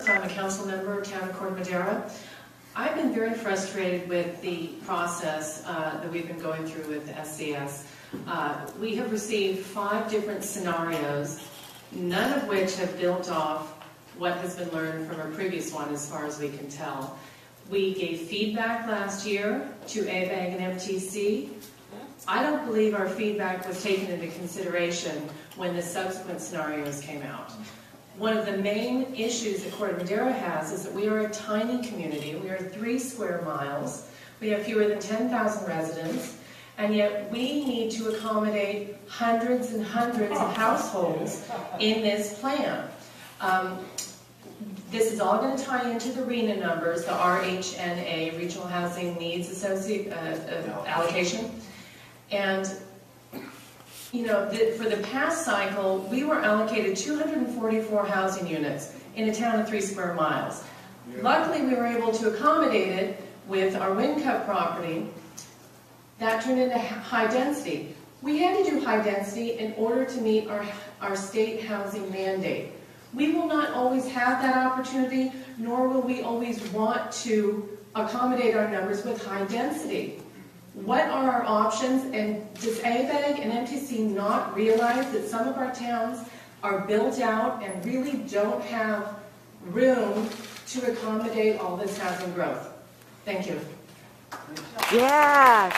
Hurst. I'm a council member of Town of Corte Madera. I've been very frustrated with the process that we've been going through with SCS. We have received 5 different scenarios, none of which have built off what has been learned from a previous one as far as we can tell. We gave feedback last year to ABAG and MTC. I don't believe our feedback was taken into consideration when the subsequent scenarios came out. One of the main issues that Corte Madera has is that we are a tiny community. We are 3 square miles. We have fewer than 10,000 residents, and yet we need to accommodate hundreds and hundreds of households in this plan. This is all going to tie into the RHNA numbers, the RHNA, Regional Housing Needs Allocation. And, you know, for the past cycle, we were allocated 244 housing units in a town of 3 square miles. Yeah. Luckily, we were able to accommodate it with our WinCut property. That turned into high density. We had to do high density in order to meet our state housing mandate. We will not always have that opportunity, nor will we always want to accommodate our numbers with high density. What are our options, and does ABAG and MTC not realize that some of our towns are built out and really don't have room to accommodate all this housing growth? Thank you. Yeah.